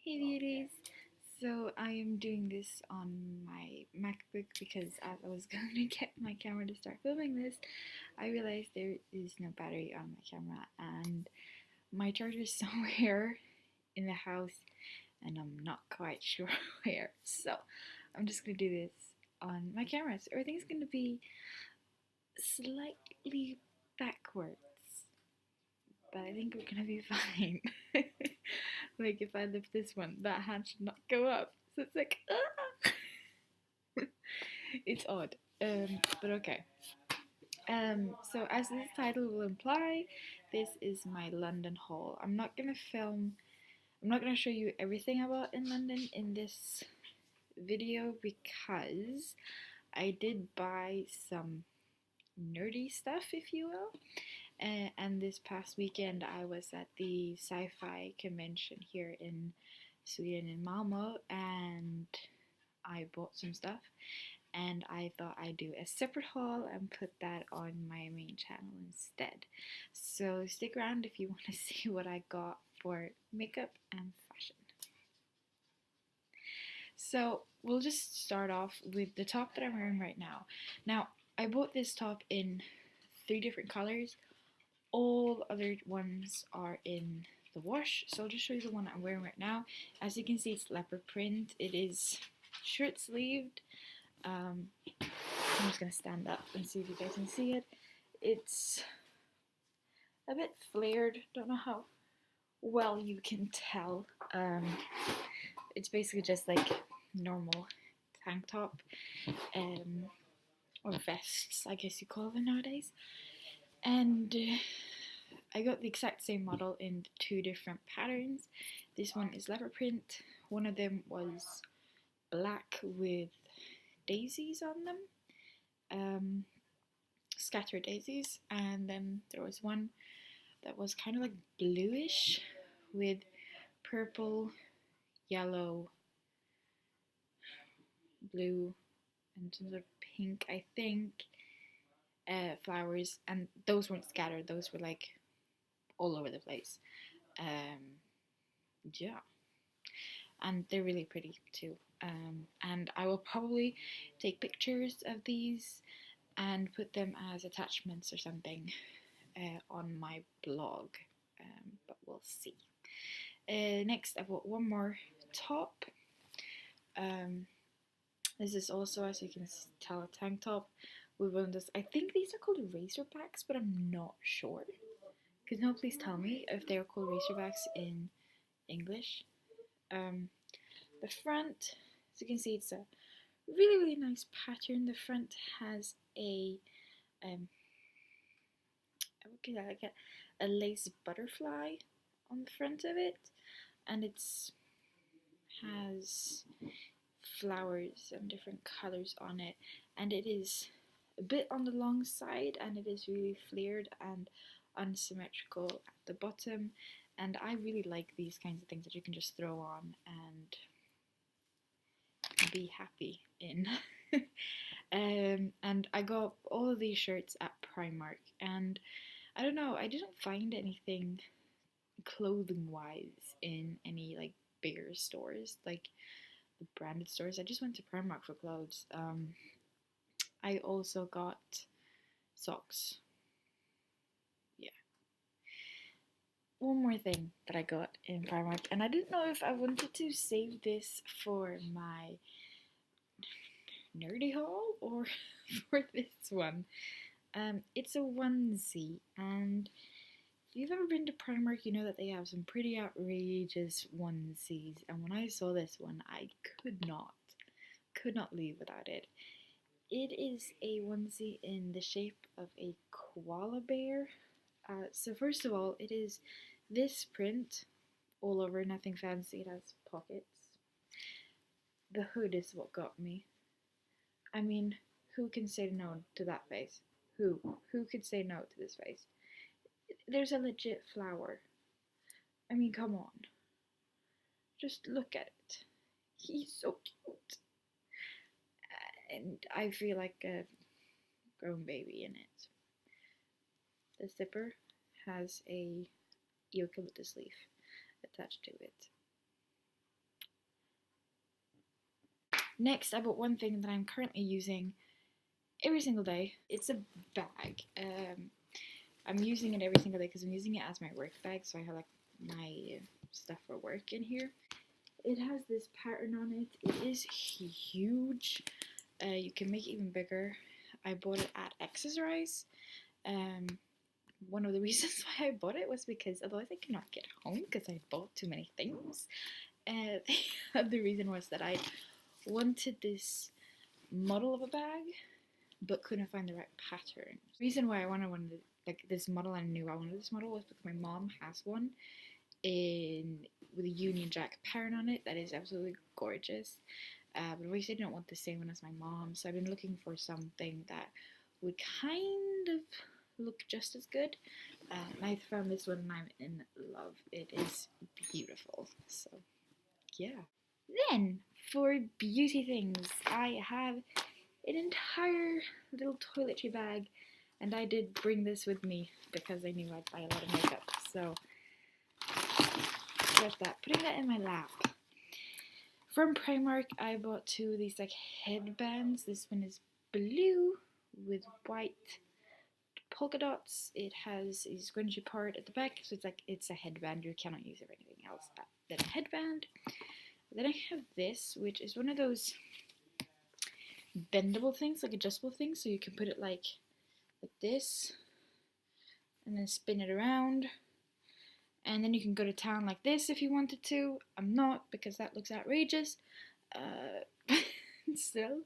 Hey beauties! So I am doing this on my MacBook because as I was going to get my camera to start filming this, I realized there is no battery on my camera and my charger is somewhere in the house and I'm not quite sure where. So I'm just going to do this on my camera. So everything's going to be slightly backwards, but I think we're going to be fine. Like if I lift this one, that hand should not go up. So it's like, ah! It's odd. But okay. So as this title will imply, this is my London haul. I'm not gonna show you everything about in London in this video because I did buy some nerdy stuff, if you will. And this past weekend I was at the sci-fi convention here in Sweden in Malmo, and I bought some stuff and I thought I'd do a separate haul and put that on my main channel instead. So stick around if you want to see what I got for makeup and fashion. So we'll just start off with the top that I'm wearing right now. Now, I bought this top in 3 different colors. All other ones are in the wash, so I'll just show you the one I'm wearing right now. As you can see, it's leopard print. It is shirt sleeved. I'm just gonna stand up and see if you guys can see it. It's a bit flared. Don't know how well you can tell. It's basically just like normal tank top, or vests, I guess you call them nowadays. And I got the exact same model in 2 different patterns. This one is leopard print. One of them was black with daisies on them, scattered daisies, and then there was one that was kind of like bluish with purple, yellow, blue, and some sort of pink, I think, flowers, and those weren't scattered, those were like all over the place. Yeah, and they're really pretty too. And I will probably take pictures of these and put them as attachments or something on my blog, but we'll see. Next, I've got one more top. This is also, as you can tell, a tank top with one of those. I think these are called razorbacks, but I'm not sure. Could no please tell me if they're called razorbacks in English? The front, as you can see, it's a really nice pattern. The front has a like a lace butterfly on the front of it, and it's has flowers and different colors on it, and it is a bit on the long side, and it is really flared and unsymmetrical at the bottom, and I really like these kinds of things that you can just throw on and be happy in. And I got all of these shirts at Primark, and I don't know, I didn't find anything clothing wise in any like bigger stores, like the branded stores. I just went to Primark for clothes. I also got socks. Yeah. One more thing that I got in Primark, and I didn't know if I wanted to save this for my nerdy haul or for this one. It's a onesie, and if you've ever been to Primark, you know that they have some pretty outrageous onesies, and when I saw this one, I could not leave without it. It is a onesie in the shape of a koala bear. So first of all, it is this print all over, nothing fancy. It has pockets. The hood is what got me. I mean, who can say no to that face? Who could say no to this face? There's a legit flower. I mean, come on. Just look at it. He's so cute. And I feel like a grown baby in it. The zipper has a eucalyptus leaf attached to it. Next, I bought one thing that I'm currently using every single day. It's a bag. I'm using it every single day because I'm using it as my work bag, so I have like my stuff for work in here. It has this pattern on it. It is huge. You can make it even bigger. I bought it at Accessorize. One of the reasons why I bought it was because otherwise I could not get home because I bought too many things. The other reason was that I wanted this model of a bag but couldn't find the right pattern. The reason why I wanted like this model, I knew I wanted this model, was because my mom has one with a Union Jack pattern on it that is absolutely gorgeous. But obviously I didn't want the same one as my mom, so I've been looking for something that would kind of look just as good. And I found this one and I'm in love. It is beautiful. So yeah. Then for beauty things, I have an entire little toiletry bag, and I did bring this with me because I knew I'd buy a lot of makeup. So there's that. Putting that in my lap. From Primark, I bought two of these like headbands. This one is blue with white polka dots. It has a scrunchy part at the back, so it's a headband. You cannot use it for anything else than a headband. Then I have this, which is one of those bendable things, like adjustable things, so you can put it like this, and then spin it around, and then you can go to town like this if you wanted to. I'm not, because that looks outrageous. Still,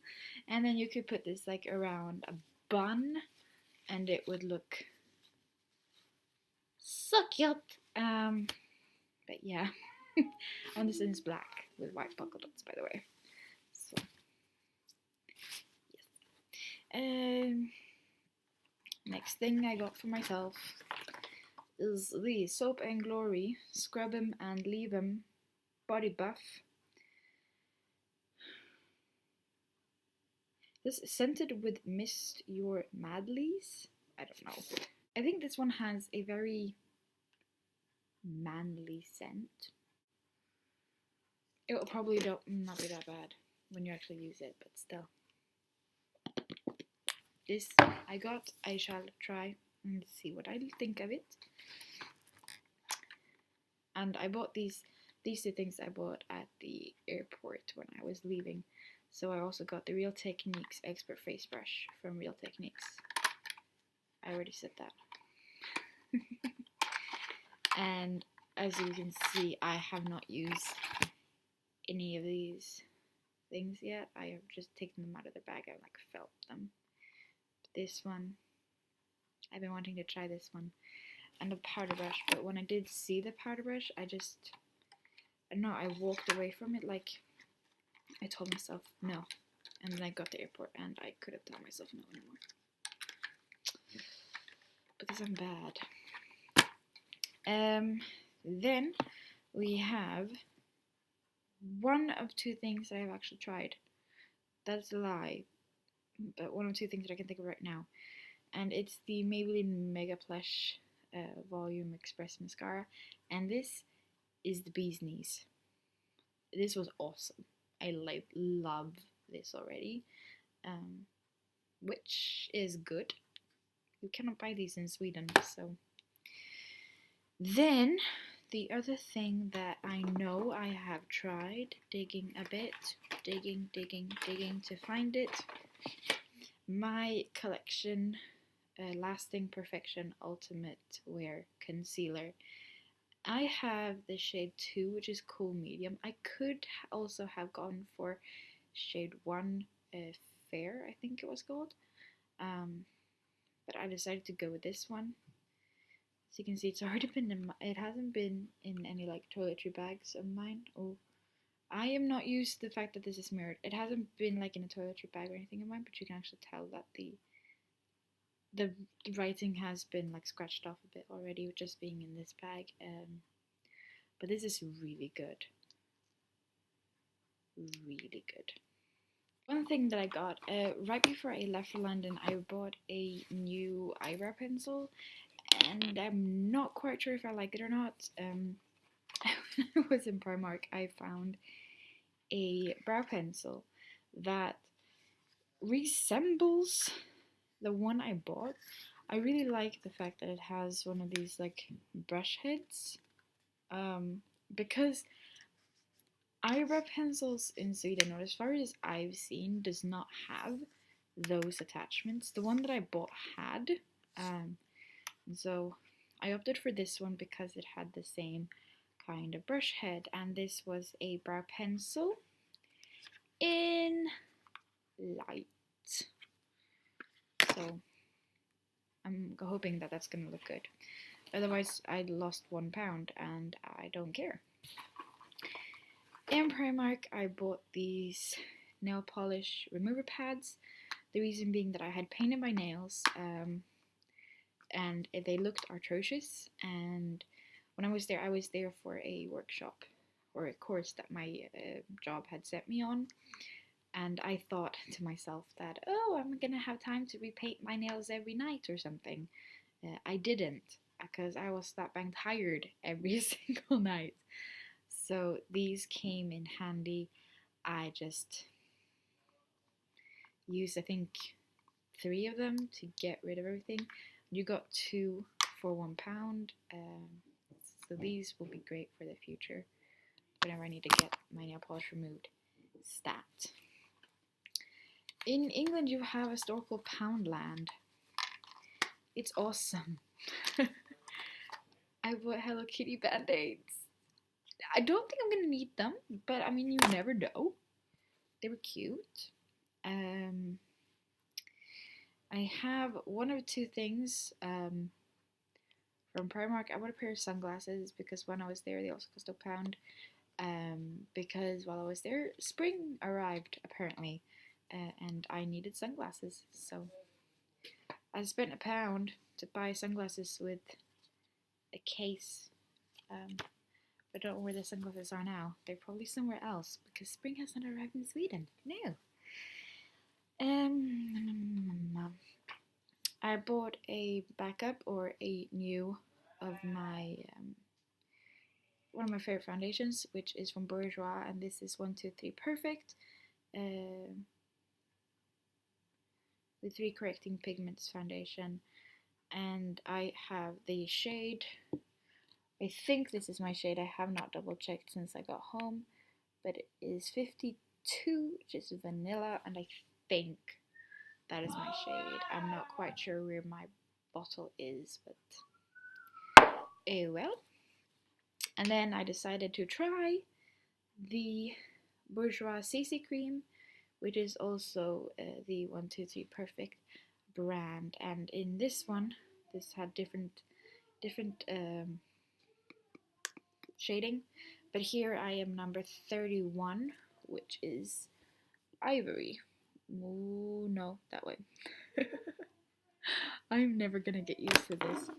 and then you could put this like around a bun, and it would look so cute. But yeah, and this is black with white polka dots, by the way. So yes. Next thing I got for myself is the Soap and Glory Scrub 'em and Leave 'em Body Buff. This is scented with Mist Your Madlies. I don't know. I think this one has a very manly scent. It will probably not be that bad when you actually use it, but still. This I shall try and see what I think of it. And I bought these two things I bought at the airport when I was leaving. So I also got the Real Techniques Expert Face Brush from Real Techniques. I already said that. And as you can see, I have not used any of these things yet. I have just taken them out of the bag. I like felt them. But this one, I've been wanting to try this one. And a powder brush, but when I did see the powder brush, I don't know, I walked away from it. Like, I told myself no, and then I got to the airport and I couldn't tell myself no anymore because I'm bad. Then we have one of two things that I've actually tried. That's a lie, but one of two things that I can think of right now, and it's the Maybelline Mega Plush Volume Express Mascara, and this is the bee's knees. This was awesome. I love this already, which is good. You cannot buy these in Sweden, so. Then the other thing that I know I have tried, digging a bit, digging to find it, my collection Lasting Perfection Ultimate Wear Concealer. I have the shade 2, which is Cool Medium. I could also have gone for shade 1, Fair, I think it was called. But I decided to go with this one. As you can see, it's already been it hasn't been in any like toiletry bags of mine. Oh, I am not used to the fact that this is mirrored. It hasn't been like in a toiletry bag or anything of mine, but you can actually tell that the writing has been like scratched off a bit already, just being in this bag. But this is really good. Really good. One thing that I got, right before I left for London, I bought a new eyebrow pencil, and I'm not quite sure if I like it or not. When I was in Primark, I found a brow pencil that resembles the one I bought. I really like the fact that it has one of these like brush heads, because eyebrow pencils in Sweden, or as far as I've seen, does not have those attachments. The one that I bought had, so I opted for this one because it had the same kind of brush head, and this was a brow pencil in light. So I'm hoping that that's gonna look good. Otherwise, I lost £1 and I don't care. In Primark, I bought these nail polish remover pads. The reason being that I had painted my nails, and they looked atrocious. And when I was there for a workshop or a course that my job had sent me on. And I thought to myself that, oh, I'm gonna have time to repaint my nails every night or something. I didn't, because I was that bang tired every single night. So these came in handy. I just used, I think, 3 of them to get rid of everything. You got 2 for £1. So these will be great for the future whenever I need to get my nail polish removed. Stat. In England, you have a store called Poundland. It's awesome. I bought Hello Kitty band-aids. I don't think I'm gonna need them, but I mean, you never know. They were cute. I have one or two things from Primark. I bought a pair of sunglasses because when I was there, they also cost £1. Because while I was there, spring arrived apparently. And I needed sunglasses, so I spent £1 to buy sunglasses with a case. I don't know where the sunglasses are now. They're probably somewhere else because spring has not arrived in Sweden. No. I bought a backup or a new of my one of my favorite foundations, which is from Bourjois, and this is 123 Perfect. The 3 Correcting Pigments foundation, and I have the shade, I think this is my shade, I have not double checked since I got home, but it is 52, which is vanilla, and I think that is my shade. I'm not quite sure where my bottle is, but oh well. And then I decided to try the Bourjois CC cream, which is also the 123 Perfect brand, and in this one, this had different shading, but here I am number 31, which is ivory. Ooh, no, that way. I'm never gonna get used to this.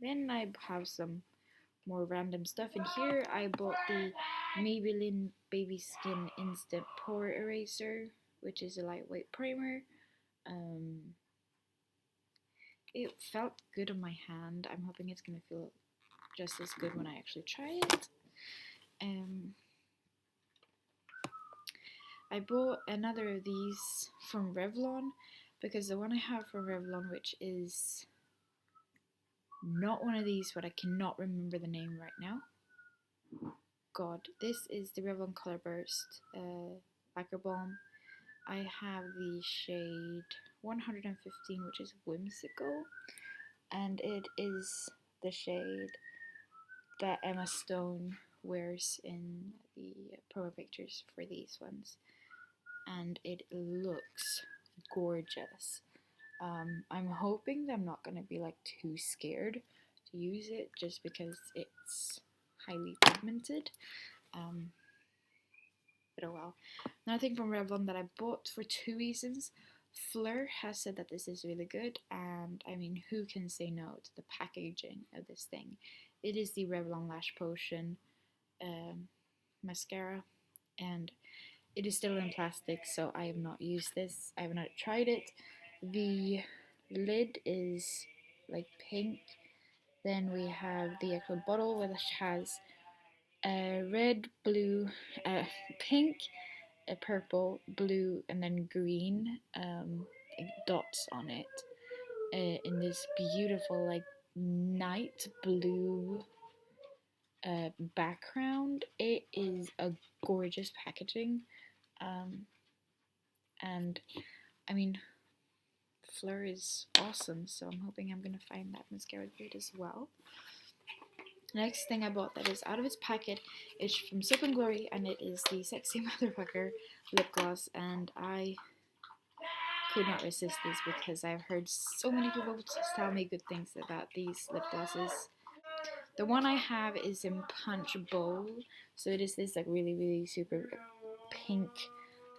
Then I have some more random stuff in here. I bought the Maybelline Baby Skin Instant Pore Eraser, which is a lightweight primer. It felt good on my hand. I'm hoping it's gonna feel just as good when I actually try it. I bought another of these from Revlon because the one I have from Revlon, which is not one of these, but I cannot remember the name right now. God, this is the Revlon Color Burst Lacquer Balm. I have the shade 115, which is Whimsical, and it is the shade that Emma Stone wears in the promo pictures for these ones, and it looks gorgeous. I'm hoping that I'm not going to be like too scared to use it just because it's highly pigmented. But oh well. Another thing from Revlon that I bought for 2 reasons. Fleur has said that this is really good, and I mean, who can say no to the packaging of this thing? It is the Revlon Lash Potion mascara, and it is still in plastic, so I have not used this. I have not tried it. The lid is like pink. Then we have the actual bottle, which has red, blue, pink, purple, blue, and then green dots on it in this beautiful like night blue background. It is a gorgeous packaging, and I mean, Fleur is awesome, so I'm hoping I'm gonna find that mascara good as well. Next thing I bought that is out of its packet is from Soap and Glory, and it is the Sexy Motherfucker lip gloss, and I could not resist this because I've heard so many people tell me good things about these lip glosses. The one I have is in Punch Bowl, so it is this like really super pink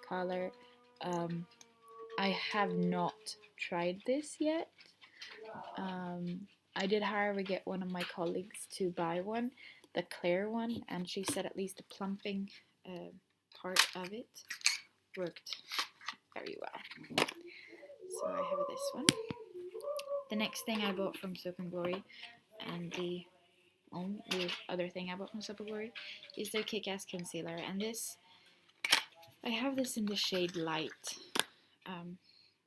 color. I have not tried this yet. I did, however, get one of my colleagues to buy one, the clear one, and she said at least the plumping part of it worked very well. So I have this one. The next thing I bought from Soap and Glory, and the other thing I bought from Soap and Glory, is their Kick-Ass Concealer, and this, I have this in the shade Light.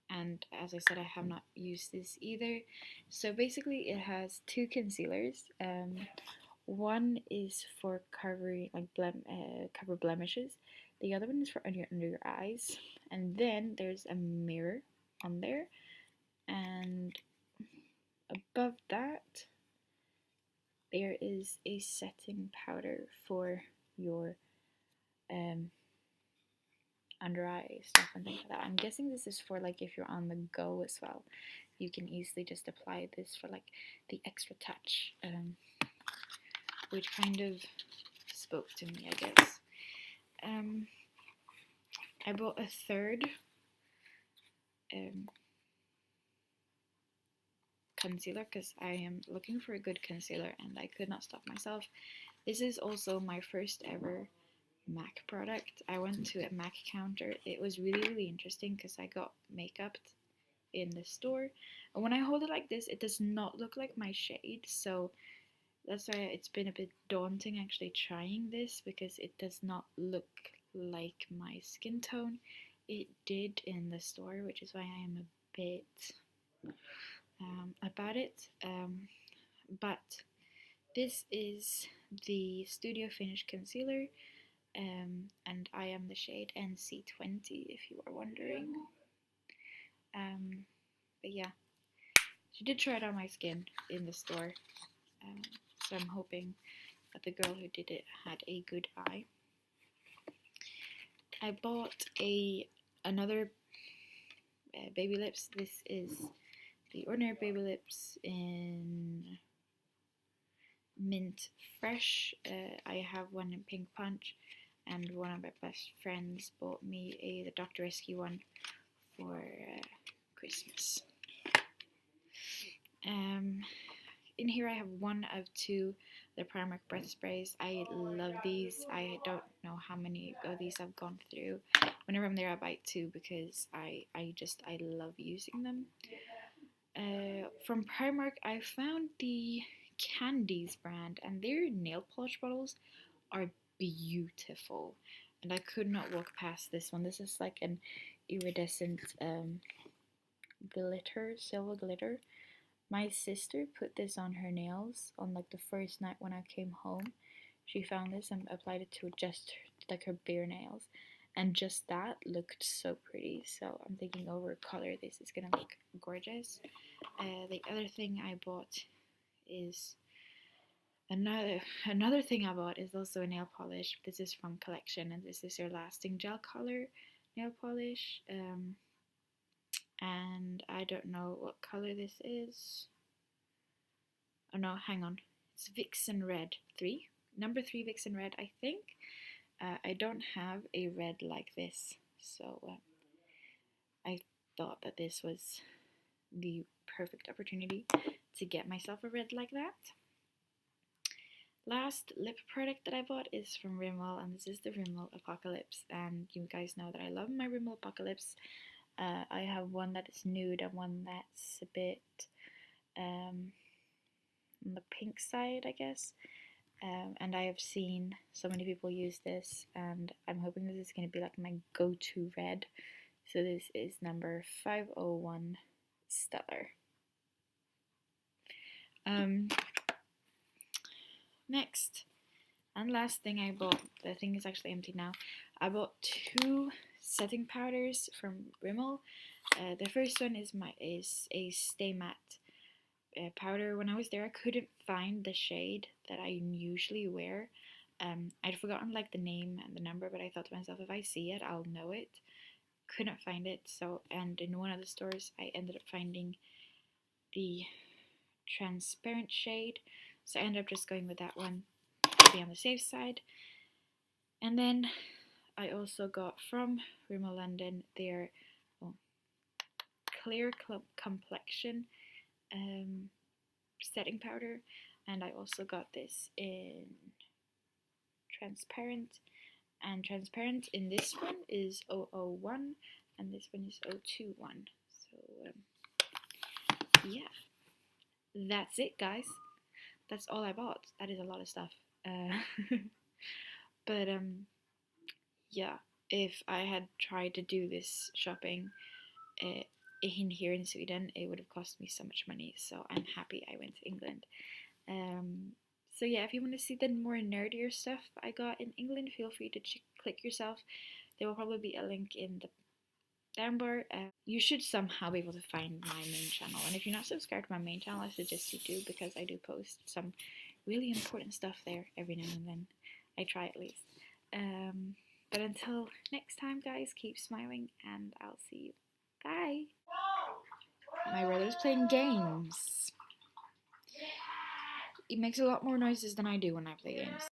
And as I said, I have not used this either. So basically it has two concealers. One is for covering like cover blemishes. The other one is for under your eyes. And then there's a mirror on there. And above that there is a setting powder for your under eye stuff and things like that. I'm guessing this is for like if you're on the go as well. You can easily just apply this for like the extra touch, which kind of spoke to me, I guess. I bought a third concealer because I am looking for a good concealer and I could not stop myself. This is also my first ever MAC product. I went to a MAC counter. It was really interesting because I got makeup in the store, and when I hold it like this, it does not look like my shade, so that's why it's been a bit daunting actually trying this, because it does not look like my skin tone. It did in the store, which is why I am a bit about it, but this is the Studio Finish Concealer. And I am the shade NC20, if you are wondering. But yeah, she did try it on my skin in the store, so I'm hoping that the girl who did it had a good eye. I bought another baby lips. This is the ordinary baby lips in Mint Fresh. I have one in Pink Punch, and one of my best friends bought me the Dr. Rescue one for Christmas. In here I have one of two the Primark breath sprays. I love these. I don't know how many of these I've gone through. Whenever I'm there I buy two because I love using them. From Primark I found the Candies brand, and their nail polish bottles are beautiful, and I could not walk past this one. This is like an iridescent glitter, silver glitter. My sister put this on her nails on like the first night when I came home. She found this and applied it to just like her bare nails, and just that looked so pretty. So I'm thinking over color this is gonna look gorgeous. The other thing I bought is Another thing I bought is also a nail polish. This is from Collection, and this is their Lasting Gel Color nail polish. And I don't know what color this is. Oh no, hang on. It's Vixen Red 3. Number 3 Vixen Red, I think. I don't have a red like this, so I thought that this was the perfect opportunity to get myself a red like that. Last lip product that I bought is from Rimmel, and this is the Rimmel Apocalypse, and you guys know that I love my Rimmel Apocalypse. I have one that is nude and one that's a bit on the pink side, I guess. and I have seen so many people use this, and I'm hoping this is going to be like my go-to red. So this is number 501 Stellar. Next and last thing I bought, the thing is actually empty now. I bought 2 setting powders from Rimmel. The first one is a Stay Matte powder. When I was there, I couldn't find the shade that I usually wear. I'd forgotten like the name and the number, but I thought to myself, if I see it, I'll know it. Couldn't find it, so, and in one of the stores, I ended up finding the transparent shade, so I ended up just going with that one to be on the safe side. And then I also got from Rimmel London their clear complexion setting powder, and I also got this in transparent, and transparent in this one is 001 and this one is 021. So yeah, that's it, guys. That's all I bought. That is a lot of stuff. But yeah, if I had tried to do this shopping in here in Sweden, it would have cost me so much money. So I'm happy I went to England. So yeah, if you want to see the more nerdier stuff I got in England, feel free to click yourself. There will probably be a link in the down bar. You should somehow be able to find my main channel, and if you're not subscribed to my main channel, I suggest you do, because I do post some really important stuff there every now and then. I try at least. But until next time, guys, keep smiling, and I'll see you. Bye! My brother's playing games. He makes a lot more noises than I do when I play games.